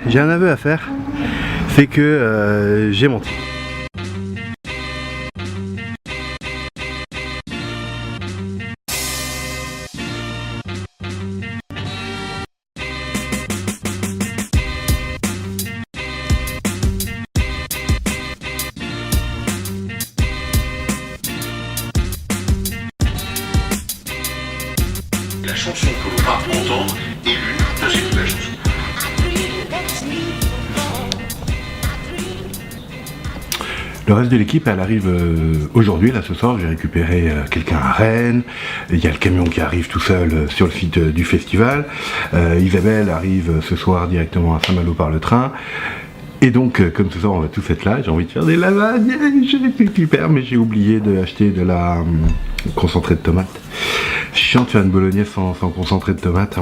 J'ai un aveu à faire, c'est que j'ai menti. La chanson que l'on va entendre est l'une de ces nouvelles chansons. Le reste de l'équipe, elle arrive aujourd'hui, là ce soir. J'ai récupéré quelqu'un à Rennes. Il y a le camion qui arrive tout seul sur le site du festival. Isabelle arrive ce soir directement à Saint-Malo par le train. Et donc, comme ce soir on va tous être là, j'ai envie de faire des lasagnes, c'est super, mais j'ai oublié d'acheter de la concentré de tomate. Chiant de faire une bolognaise sans concentré de tomate.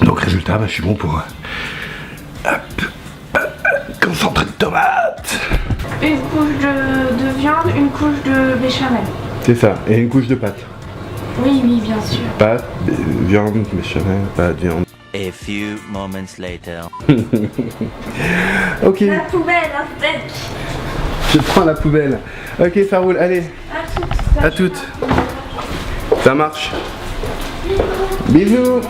Donc résultat, je suis bon pour concentré de tomate. Une couche de viande, une couche de béchamel. C'est ça, et une couche de pâte. Oui, bien sûr. Pâte, viande, béchamel, pâte, viande. A few moments later. Ok. La poubelle, un steak. Je prends la poubelle. Ok, ça roule, allez. À toutes. Ça marche. Bisous.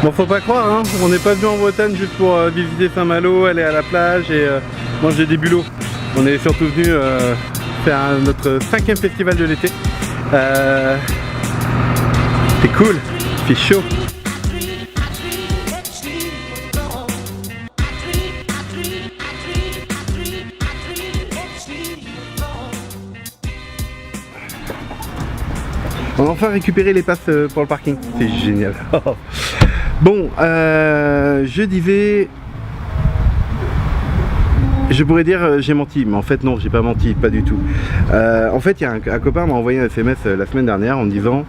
Bon, faut pas croire, hein, on n'est pas venu en Bretagne juste pour visiter Saint-Malo, aller à la plage et manger des bulots. On est surtout venu faire notre 5e festival de l'été. C'est cool, il fait chaud. On va enfin récupérer les passes pour le parking, c'est génial. Bon, je disais, je pourrais dire j'ai menti, mais en fait non, j'ai pas menti, pas du tout. En fait, il y a un copain m'a envoyé un SMS la semaine dernière en me disant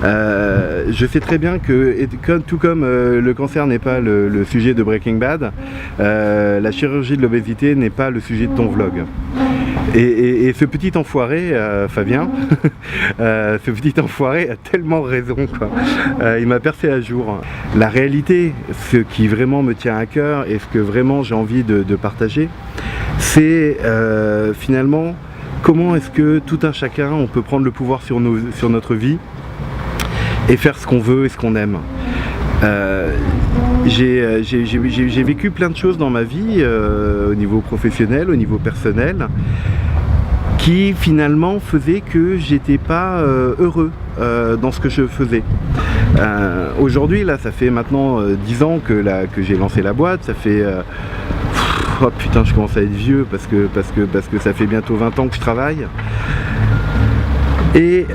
je sais très bien que, tout comme le cancer n'est pas le sujet de Breaking Bad, la chirurgie de l'obésité n'est pas le sujet de ton vlog. Et ce petit enfoiré, Fabien, ce petit enfoiré a tellement raison, quoi. Il m'a percé à jour. La réalité, ce qui vraiment me tient à cœur et ce que vraiment j'ai envie de partager, c'est finalement comment est-ce que tout un chacun on peut prendre le pouvoir sur notre vie et faire ce qu'on veut et ce qu'on aime. J'ai vécu plein de choses dans ma vie, au niveau professionnel, au niveau personnel, qui finalement faisaient que j'étais pas heureux dans ce que je faisais. Aujourd'hui, là, ça fait maintenant 10 ans que j'ai lancé la boîte, ça fait... oh putain, je commence à être vieux parce que ça fait bientôt 20 ans que je travaille. Et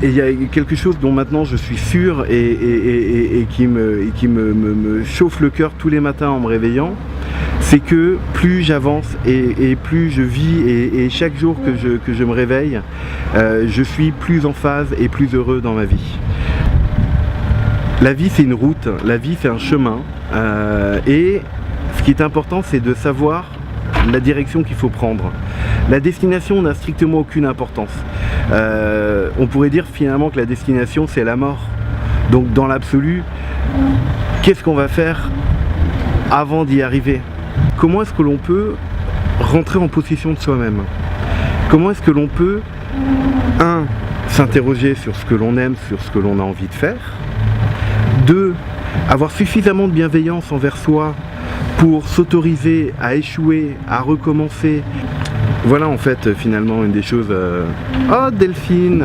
il y a quelque chose dont maintenant je suis sûr et qui me chauffe le cœur tous les matins en me réveillant, c'est que plus j'avance et plus je vis et chaque jour que je me réveille, je suis plus en phase et plus heureux dans ma vie. La vie c'est une route, la vie c'est un chemin et ce qui est important c'est de savoir la direction qu'il faut prendre. La destination n'a strictement aucune importance. On pourrait dire finalement que la destination c'est la mort. Donc dans l'absolu, qu'est-ce qu'on va faire avant d'y arriver? Comment est-ce que l'on peut rentrer en possession de soi-même? Comment est-ce que l'on peut, s'interroger sur ce que l'on aime, sur ce que l'on a envie de faire. 2, avoir suffisamment de bienveillance envers soi pour s'autoriser à échouer, à recommencer. Voilà en fait finalement une des choses... Oh Delphine!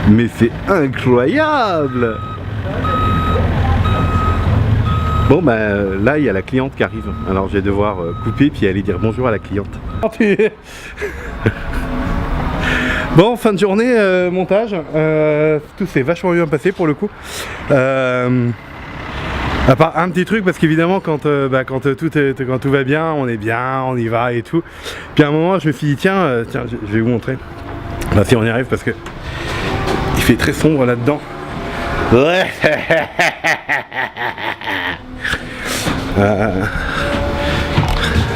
Mais c'est incroyable! Bon bah là il y a la cliente qui arrive, alors je vais devoir couper puis aller dire bonjour à la cliente. Bon, fin de journée, montage. Tout s'est vachement bien passé pour le coup. À part un petit truc, parce qu'évidemment quand tout va bien, on est bien, on y va et tout. Puis à un moment je me suis dit tiens, je vais vous montrer. Bah, si on y arrive parce que il fait très sombre là-dedans. Ouais.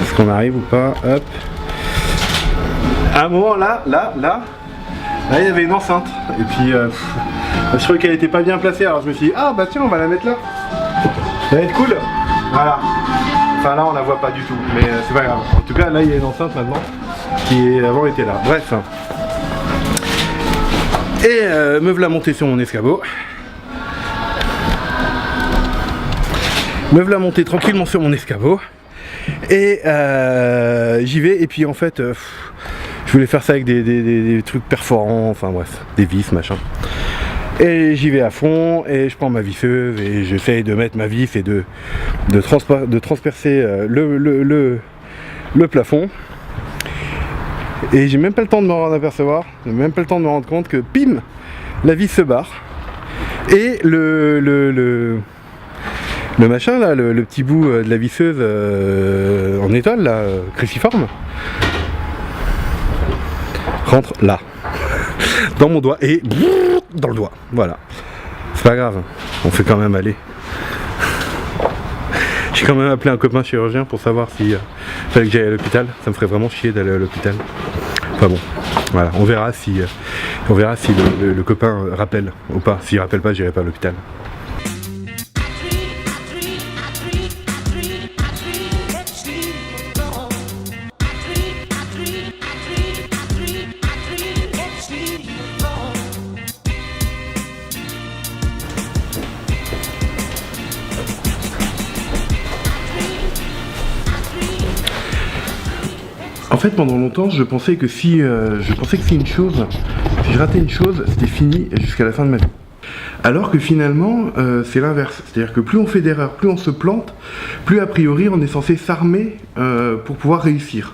Est-ce qu'on arrive ou pas? Hop. À un moment là, il y avait une enceinte. Et puis je trouvais qu'elle était pas bien placée, alors je me suis dit ah bah tiens, on va la mettre là. Ça va être cool. Voilà. Enfin là on la voit pas du tout, mais c'est pas grave. En tout cas là il y a une enceinte maintenant qui avant était là. Bref. Et me voilà monté sur mon escabeau. Me voilà monté tranquillement sur mon escabeau. Et j'y vais. Et puis en fait, je voulais faire ça avec des trucs perforants. Enfin bref, des vis, machin. Et j'y vais à fond. Et je prends ma visseuse. Et j'essaye de mettre ma vis et de transpercer le plafond. Et j'ai même pas le temps de m'en apercevoir, j'ai même pas le temps de me rendre compte que pim, la vis se barre et le machin là, le petit bout de la visseuse en étoile là, cruciforme, rentre là, dans mon doigt et dans le doigt. Voilà, c'est pas grave, on fait quand même aller. J'ai quand même appelé un copain chirurgien pour savoir si fallait que j'aille à l'hôpital. Ça me ferait vraiment chier d'aller à l'hôpital. Enfin bon, voilà, on verra si le copain rappelle ou pas. S'il rappelle pas, j'irai pas à l'hôpital. En fait, pendant longtemps, je pensais que si je ratais une chose, c'était fini jusqu'à la fin de ma vie. Alors que finalement, c'est l'inverse. C'est-à-dire que plus on fait d'erreurs, plus on se plante, plus a priori on est censé s'armer pour pouvoir réussir.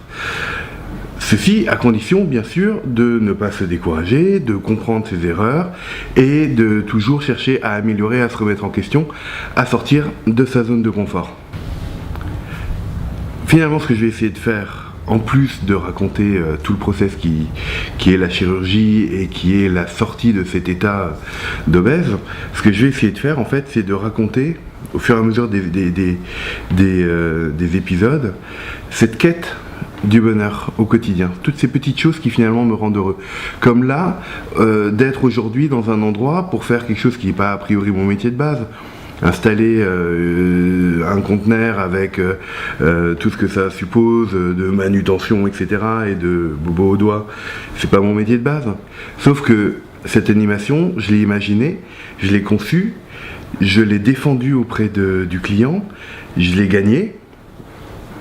Ceci à condition, bien sûr, de ne pas se décourager, de comprendre ses erreurs et de toujours chercher à améliorer, à se remettre en question, à sortir de sa zone de confort. Finalement, ce que je vais essayer de faire, en plus de raconter tout le process qui est la chirurgie et qui est la sortie de cet état d'obèse, ce que je vais essayer de faire en fait, c'est de raconter au fur et à mesure des épisodes cette quête du bonheur au quotidien, toutes ces petites choses qui finalement me rendent heureux. Comme là, d'être aujourd'hui dans un endroit pour faire quelque chose qui n'est pas a priori mon métier de base. Installer un conteneur avec tout ce que ça suppose de manutention, etc. et de bobo au doigt, c'est pas mon métier de base. Sauf que cette animation, je l'ai imaginée, je l'ai conçue, je l'ai défendue auprès du client, je l'ai gagnée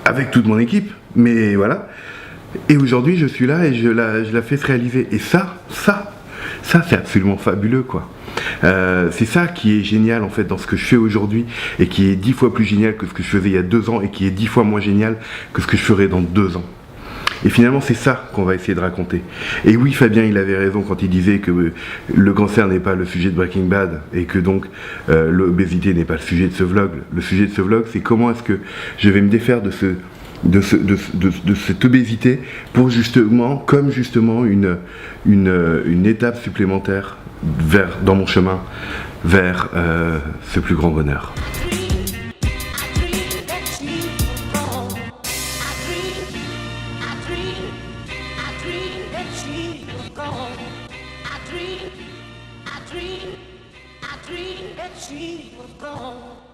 avec toute mon équipe, mais voilà. Et aujourd'hui, je suis là et je la fais se réaliser. Et ça, c'est absolument fabuleux, quoi. C'est ça qui est génial en fait dans ce que je fais aujourd'hui et qui est 10 fois plus génial que ce que je faisais il y a 2 ans et qui est 10 fois moins génial que ce que je ferai dans 2 ans. Et finalement c'est ça qu'on va essayer de raconter. Et oui, Fabien il avait raison quand il disait que le cancer n'est pas le sujet de Breaking Bad et que donc l'obésité n'est pas le sujet de ce vlog. Le sujet de ce vlog, c'est comment est-ce que je vais me défaire de cette obésité pour justement une étape supplémentaire dans mon chemin vers ce plus grand bonheur. I dream that she was gone.